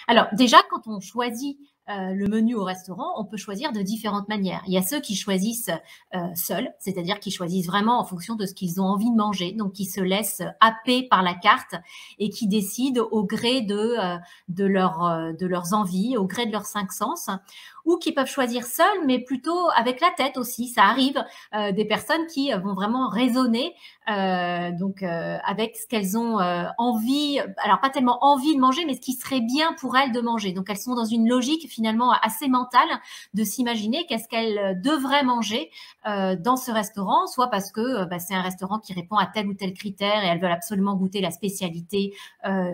Alors déjà, quand on choisit le menu au restaurant, on peut choisir de différentes manières. Il y a ceux qui choisissent seuls, c'est-à-dire qui choisissent vraiment en fonction de ce qu'ils ont envie de manger, donc qui se laissent happer par la carte et qui décident au gré de leurs envies, au gré de leurs cinq sens, ou qui peuvent choisir seuls, mais plutôt avec la tête aussi. Ça arrive, des personnes qui vont vraiment raisonner avec ce qu'elles ont envie, alors pas tellement envie de manger, mais ce qui serait bien pour elles de manger. Donc elles sont dans une logique finalement assez mentale de s'imaginer qu'est-ce qu'elles devraient manger dans ce restaurant, soit parce que c'est un restaurant qui répond à tel ou tel critère et elles veulent absolument goûter la spécialité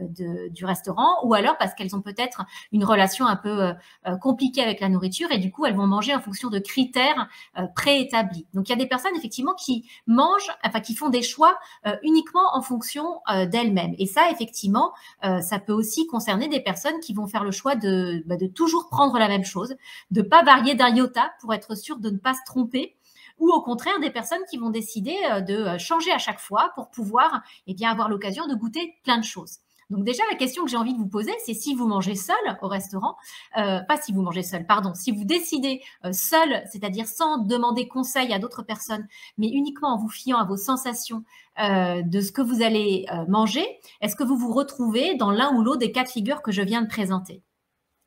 du restaurant, ou alors parce qu'elles ont peut-être une relation un peu compliquée avec la nourriture et du coup elles vont manger en fonction de critères préétablis. Donc il y a des personnes effectivement qui mangent, enfin qui font des choix uniquement en fonction d'elles-mêmes. Et ça, effectivement, ça peut aussi concerner des personnes qui vont faire le choix de toujours prendre la même chose, de ne pas varier d'un iota pour être sûr de ne pas se tromper, ou au contraire des personnes qui vont décider de changer à chaque fois pour pouvoir avoir l'occasion de goûter plein de choses. Donc déjà, la question que j'ai envie de vous poser, c'est si vous mangez seul au restaurant, pas si vous mangez seul, pardon, si vous décidez seul, c'est-à-dire sans demander conseil à d'autres personnes, mais uniquement en vous fiant à vos sensations de ce que vous allez manger, est-ce que vous vous retrouvez dans l'un ou l'autre des cas de figure que je viens de présenter?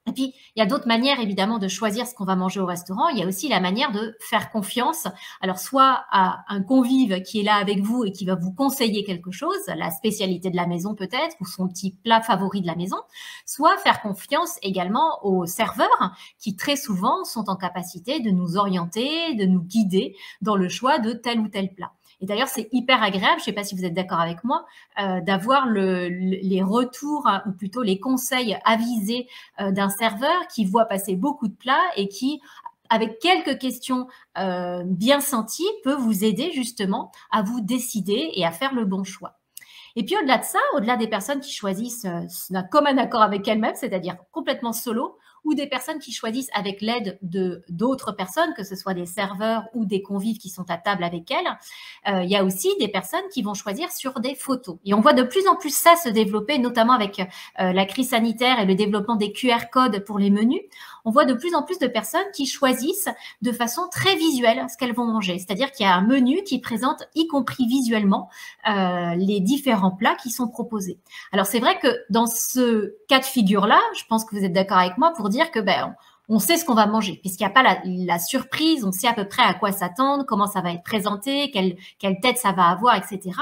Et puis, il y a d'autres manières, évidemment, de choisir ce qu'on va manger au restaurant. Il y a aussi la manière de faire confiance. Alors, soit à un convive qui est là avec vous et qui va vous conseiller quelque chose, la spécialité de la maison peut-être, ou son petit plat favori de la maison, soit faire confiance également aux serveurs qui, très souvent, sont en capacité de nous orienter, de nous guider dans le choix de tel ou tel plat. Et d'ailleurs, c'est hyper agréable, je ne sais pas si vous êtes d'accord avec moi, d'avoir les retours, ou plutôt les conseils avisés d'un serveur qui voit passer beaucoup de plats et qui, avec quelques questions bien senties, peut vous aider justement à vous décider et à faire le bon choix. Et puis au-delà de ça, au-delà des personnes qui choisissent d'un commun accord avec elles-mêmes, c'est-à-dire complètement solo, ou des personnes qui choisissent avec l'aide d'autres personnes, que ce soit des serveurs ou des convives qui sont à table avec elles, il y a aussi des personnes qui vont choisir sur des photos. Et on voit de plus en plus ça se développer, notamment avec la crise sanitaire et le développement des QR codes pour les menus. On voit de plus en plus de personnes qui choisissent de façon très visuelle ce qu'elles vont manger. C'est-à-dire qu'il y a un menu qui présente, y compris visuellement, les différents plats qui sont proposés. Alors c'est vrai que dans ce cas de figure-là, je pense que vous êtes d'accord avec moi pour dire que on sait ce qu'on va manger, puisqu'il n'y a pas la surprise, on sait à peu près à quoi s'attendre, comment ça va être présenté, quelle tête ça va avoir, etc.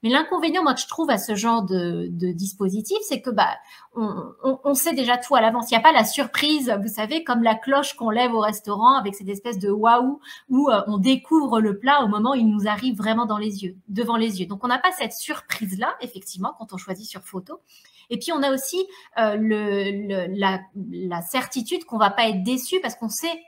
Mais l'inconvénient, moi, que je trouve à ce genre de dispositif, c'est que on sait déjà tout à l'avance. Il n'y a pas la surprise, vous savez, comme la cloche qu'on lève au restaurant avec cette espèce de waouh où on découvre le plat au moment où il nous arrive vraiment devant les yeux. Donc, on n'a pas cette surprise-là, effectivement, quand on choisit sur photo. Et puis, on a aussi la certitude qu'on ne va pas être déçu parce qu'on sait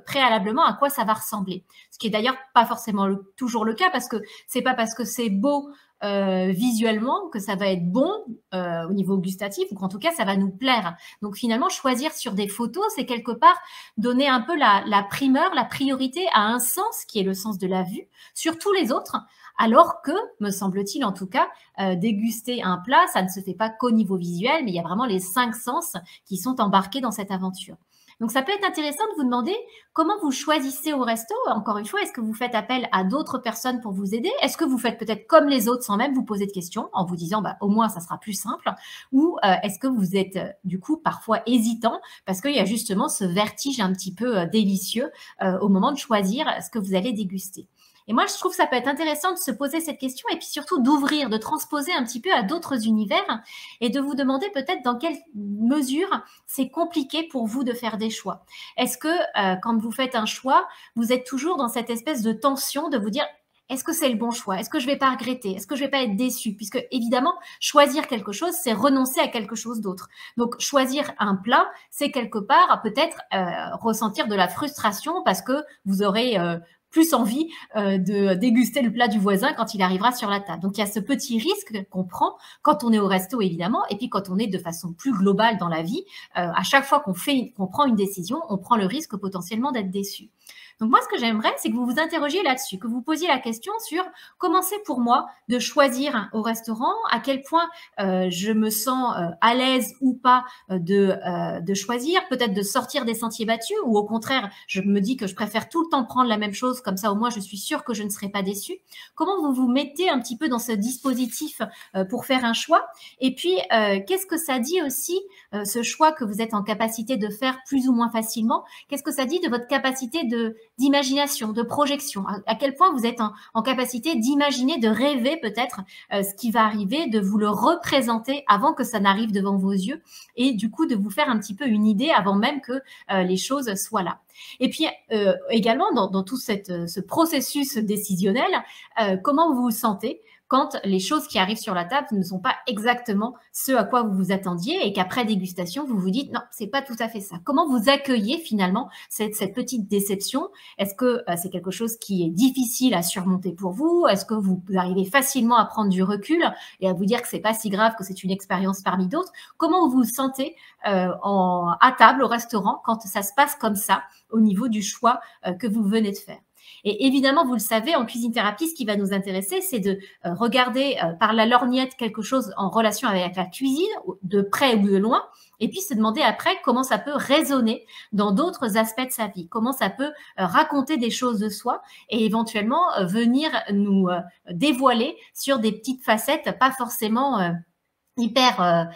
préalablement à quoi ça va ressembler. Ce qui est d'ailleurs pas forcément toujours le cas, parce que c'est pas parce que c'est beau visuellement que ça va être bon au niveau gustatif, ou qu'en tout cas ça va nous plaire. Donc finalement, choisir sur des photos, c'est quelque part donner un peu la primeur, la priorité à un sens qui est le sens de la vue sur tous les autres, alors que, me semble-t-il en tout cas, déguster un plat, ça ne se fait pas qu'au niveau visuel, mais il y a vraiment les 5 sens qui sont embarqués dans cette aventure. Donc, ça peut être intéressant de vous demander comment vous choisissez au resto. Encore une fois, est-ce que vous faites appel à d'autres personnes pour vous aider? Est-ce que vous faites peut-être comme les autres sans même vous poser de questions, en vous disant au moins ça sera plus simple? Ou est-ce que vous êtes du coup parfois hésitant parce qu'il y a justement ce vertige un petit peu délicieux au moment de choisir ce que vous allez déguster? Et moi, je trouve que ça peut être intéressant de se poser cette question et puis surtout d'ouvrir, de transposer un petit peu à d'autres univers et de vous demander peut-être dans quelle mesure c'est compliqué pour vous de faire des choix. Est-ce que quand vous faites un choix, vous êtes toujours dans cette espèce de tension de vous dire est-ce que c'est le bon choix? Est-ce que je ne vais pas regretter? Est-ce que je ne vais pas être déçue? Puisque évidemment, choisir quelque chose, c'est renoncer à quelque chose d'autre. Donc, choisir un plat, c'est quelque part peut-être ressentir de la frustration parce que vous aurez plus envie de déguster le plat du voisin quand il arrivera sur la table. Donc, il y a ce petit risque qu'on prend quand on est au resto, évidemment, et puis quand on est de façon plus globale dans la vie. À chaque fois qu'on prend une décision, on prend le risque potentiellement d'être déçu. Donc moi, ce que j'aimerais, c'est que vous vous interrogiez là-dessus, que vous posiez la question sur comment c'est pour moi de choisir au restaurant, à quel point je me sens à l'aise ou pas de choisir, peut-être de sortir des sentiers battus, ou au contraire, je me dis que je préfère tout le temps prendre la même chose, comme ça au moins je suis sûre que je ne serai pas déçue. Comment vous vous mettez un petit peu dans ce dispositif pour faire un choix? Et puis, qu'est-ce que ça dit aussi, ce choix que vous êtes en capacité de faire plus ou moins facilement? Qu'est-ce que ça dit de votre capacité d'imagination, de projection? À quel point vous êtes en capacité d'imaginer, de rêver peut-être ce qui va arriver, de vous le représenter avant que ça n'arrive devant vos yeux et du coup de vous faire un petit peu une idée avant même que les choses soient là. Et puis également dans tout ce processus décisionnel, comment vous vous sentez quand les choses qui arrivent sur la table ne sont pas exactement ce à quoi vous vous attendiez et qu'après dégustation, vous vous dites non, c'est pas tout à fait ça. Comment vous accueillez finalement cette petite déception? Est-ce que c'est quelque chose qui est difficile à surmonter pour vous? Est-ce que vous arrivez facilement à prendre du recul et à vous dire que c'est pas si grave, que c'est une expérience parmi d'autres? Comment vous vous sentez à table au restaurant quand ça se passe comme ça au niveau du choix que vous venez de faire? Et évidemment, vous le savez, en cuisine thérapie, ce qui va nous intéresser, c'est de regarder par la lorgnette quelque chose en relation avec la cuisine, de près ou de loin, et puis se demander après comment ça peut résonner dans d'autres aspects de sa vie, comment ça peut raconter des choses de soi et éventuellement venir nous dévoiler sur des petites facettes, pas forcément hyper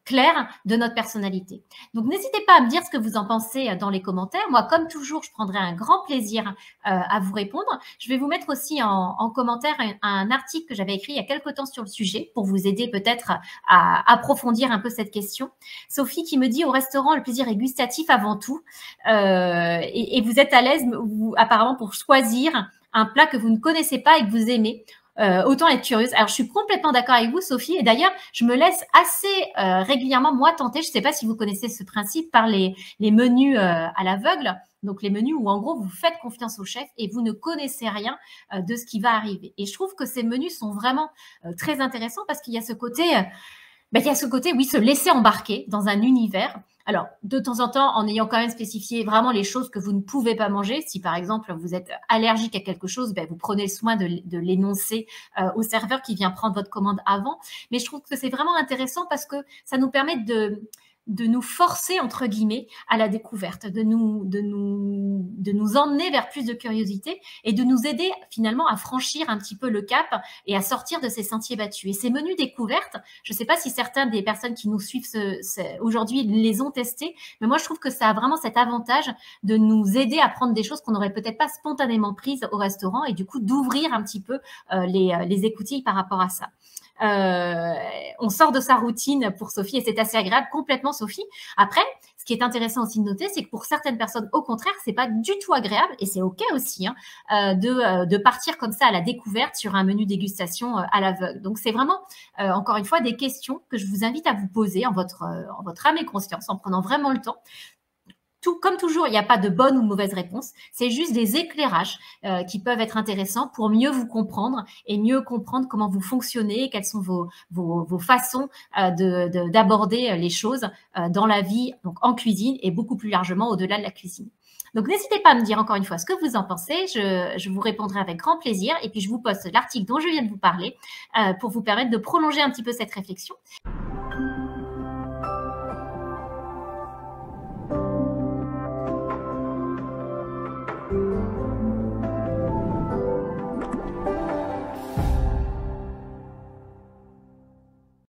clair de notre personnalité. Donc n'hésitez pas à me dire ce que vous en pensez dans les commentaires. Moi, comme toujours, je prendrai un grand plaisir à vous répondre. Je vais vous mettre aussi en commentaire un article que j'avais écrit il y a quelque temps sur le sujet pour vous aider peut-être à approfondir un peu cette question. Sophie qui me dit au restaurant, le plaisir est gustatif avant tout et vous êtes à l'aise apparemment pour choisir un plat que vous ne connaissez pas et que vous aimez. Autant être curieuse. Alors, je suis complètement d'accord avec vous, Sophie. Et d'ailleurs, je me laisse assez régulièrement, moi, tenter. Je ne sais pas si vous connaissez ce principe par les menus à l'aveugle. Donc, les menus où, en gros, vous faites confiance au chef et vous ne connaissez rien de ce qui va arriver. Et je trouve que ces menus sont vraiment très intéressants parce qu'il y a ce côté... oui, se laisser embarquer dans un univers. Alors, de temps en temps, en ayant quand même spécifié vraiment les choses que vous ne pouvez pas manger. Si, par exemple, vous êtes allergique à quelque chose, vous prenez le soin de l'énoncer au serveur qui vient prendre votre commande avant. Mais je trouve que c'est vraiment intéressant parce que ça nous permet de nous forcer, entre guillemets, à la découverte, de nous emmener vers plus de curiosité et de nous aider finalement à franchir un petit peu le cap et à sortir de ces sentiers battus. Et ces menus découvertes, je ne sais pas si certaines des personnes qui nous suivent aujourd'hui les ont testés, mais moi je trouve que ça a vraiment cet avantage de nous aider à prendre des choses qu'on n'aurait peut-être pas spontanément prises au restaurant et du coup d'ouvrir un petit peu les écoutilles par rapport à ça. On sort de sa routine pour Sophie et c'est assez agréable complètement, Sophie. Après, ce qui est intéressant aussi de noter, c'est que pour certaines personnes, au contraire, c'est pas du tout agréable et c'est OK aussi de partir comme ça à la découverte sur un menu dégustation à l'aveugle. Donc, c'est vraiment, encore une fois, des questions que je vous invite à vous poser en votre âme et conscience, en prenant vraiment le temps. Comme toujours, il n'y a pas de bonne ou de mauvaise réponse. C'est juste des éclairages qui peuvent être intéressants pour mieux vous comprendre et mieux comprendre comment vous fonctionnez, quelles sont vos façons d'aborder les choses dans la vie, donc en cuisine et beaucoup plus largement au-delà de la cuisine. Donc, n'hésitez pas à me dire encore une fois ce que vous en pensez. Je vous répondrai avec grand plaisir. Et puis, je vous poste l'article dont je viens de vous parler pour vous permettre de prolonger un petit peu cette réflexion.